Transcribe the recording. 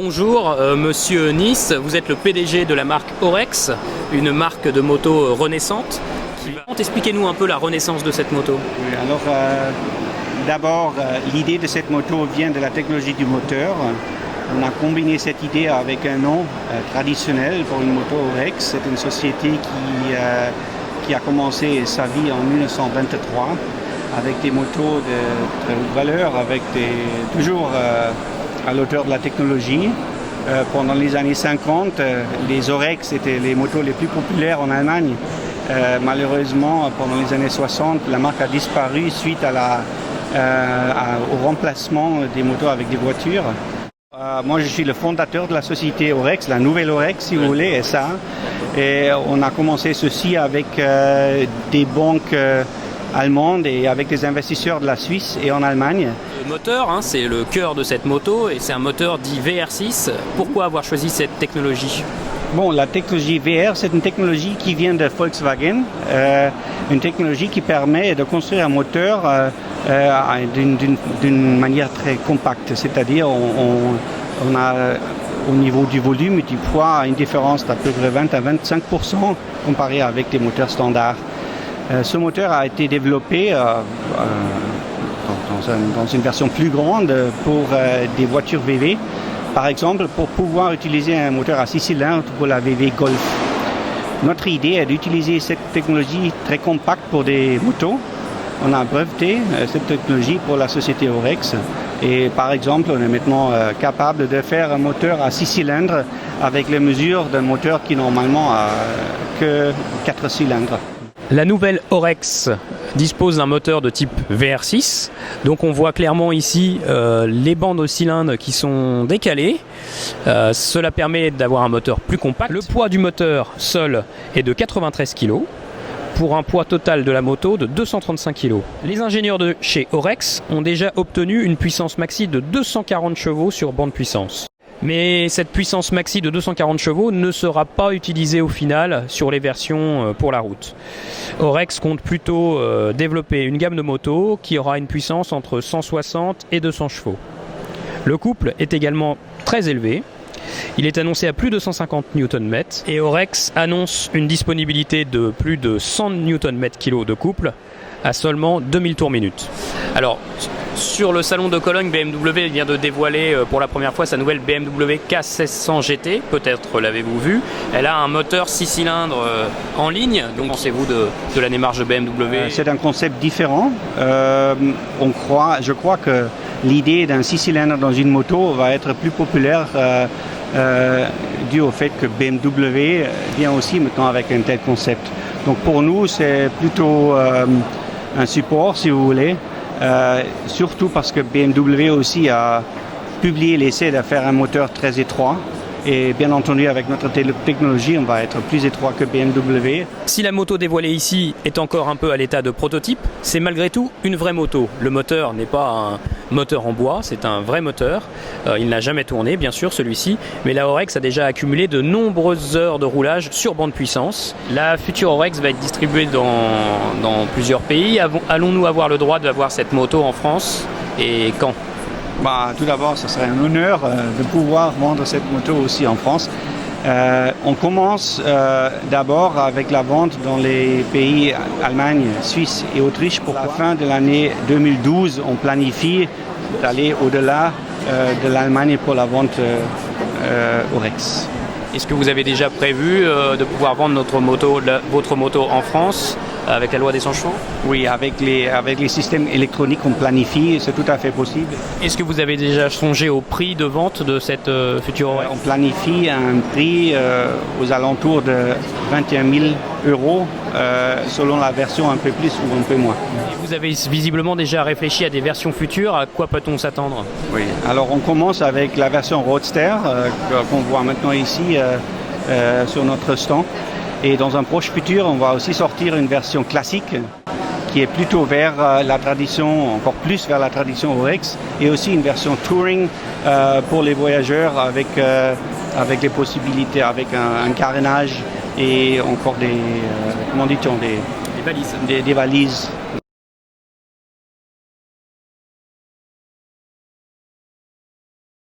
Bonjour, monsieur Nice, vous êtes le PDG de la marque Orex, une marque de moto renaissante. Expliquez-nous un peu la renaissance de cette moto. Oui, alors, d'abord, l'idée de cette moto vient de la technologie du moteur. On a combiné cette idée avec un nom traditionnel pour une moto Orex. C'est une société qui a commencé sa vie en 1923 avec des motos de valeur, avec toujours à l'auteur de la technologie. Pendant les années 50, les Orex étaient les motos les plus populaires en Allemagne. Malheureusement, pendant les années 60, la marque a disparu suite au remplacement des motos avec des voitures. Moi, je suis le fondateur de la société Orex, la nouvelle Orex, si vous voulez, SA. Et on a commencé ceci avec des banques allemandes et avec des investisseurs de la Suisse et en Allemagne. Le moteur, c'est le cœur de cette moto et c'est un moteur dit VR6. Pourquoi avoir choisi cette technologie ? Bon, la technologie VR, c'est une technologie qui vient de Volkswagen, une technologie qui permet de construire un moteur d'une manière très compacte, c'est-à-dire on a au niveau du volume et du poids une différence d'à peu près 20 à 25% comparé avec des moteurs standards. Ce moteur a été développé dans une version plus grande pour des voitures VV. Par exemple, pour pouvoir utiliser un moteur à 6 cylindres pour la VW Golf. Notre idée est d'utiliser cette technologie très compacte pour des motos. On a breveté cette technologie pour la société Orex. Et par exemple, on est maintenant capable de faire un moteur à 6 cylindres avec les mesures d'un moteur qui normalement a que 4 cylindres. La nouvelle Orex dispose d'un moteur de type VR6, donc on voit clairement ici les bandes aux cylindres qui sont décalées. Cela permet d'avoir un moteur plus compact. Le poids du moteur seul est de 93 kg pour un poids total de la moto de 235 kg. Les ingénieurs de chez Orex ont déjà obtenu une puissance maxi de 240 chevaux sur bande puissance. Mais cette puissance maxi de 240 chevaux ne sera pas utilisée au final sur les versions pour la route. Orex compte plutôt développer une gamme de motos qui aura une puissance entre 160 et 200 chevaux. Le couple est également très élevé. Il est annoncé à plus de 150 Nm et Orex annonce une disponibilité de plus de 100 Nm/kg de couple à seulement 2000 tours minute. Alors, sur le salon de Cologne, BMW vient de dévoiler pour la première fois sa nouvelle BMW K1600 GT, peut-être l'avez-vous vu. Elle a un moteur 6 cylindres en ligne, donc pensez-vous de la démarche de BMW ? C'est un concept différent. Je crois que l'idée d'un 6 cylindres dans une moto va être plus populaire dû au fait que BMW vient aussi maintenant avec un tel concept. Donc pour nous, c'est plutôt un support, si vous voulez. Surtout parce que BMW aussi a publié l'essai de faire un moteur très étroit. Et bien entendu, avec notre technologie, on va être plus étroit que BMW. Si la moto dévoilée ici est encore un peu à l'état de prototype, c'est malgré tout une vraie moto. Le moteur n'est pas un moteur en bois, c'est un vrai moteur. Il n'a jamais tourné, bien sûr, celui-ci. Mais la Orex a déjà accumulé de nombreuses heures de roulage sur bande puissance. La future Orex va être distribuée dans plusieurs pays. Allons-nous avoir le droit d'avoir cette moto en France et quand ? Tout d'abord, ce serait un honneur de pouvoir vendre cette moto aussi en France. On commence d'abord avec la vente dans les pays Allemagne, Suisse et Autriche. Pour la fin de l'année 2012, on planifie d'aller au-delà de l'Allemagne pour la vente Orex. Est-ce que vous avez déjà prévu de pouvoir vendre votre moto en France avec la loi des 100 chevaux ? Oui, avec les systèmes électroniques qu'on planifie, c'est tout à fait possible. Est-ce que vous avez déjà songé au prix de vente de cette future Orex ? On planifie un prix aux alentours de 21 000 euros selon la version un peu plus ou un peu moins. Et vous avez visiblement déjà réfléchi à des versions futures. À quoi peut-on s'attendre ? Oui, alors on commence avec la version Roadster qu'on voit maintenant ici sur notre stand. Et dans un proche futur, on va aussi sortir une version classique qui est plutôt vers la tradition, encore plus vers la tradition Orex, et aussi une version touring pour les voyageurs avec des possibilités, avec un carénage et encore des valises.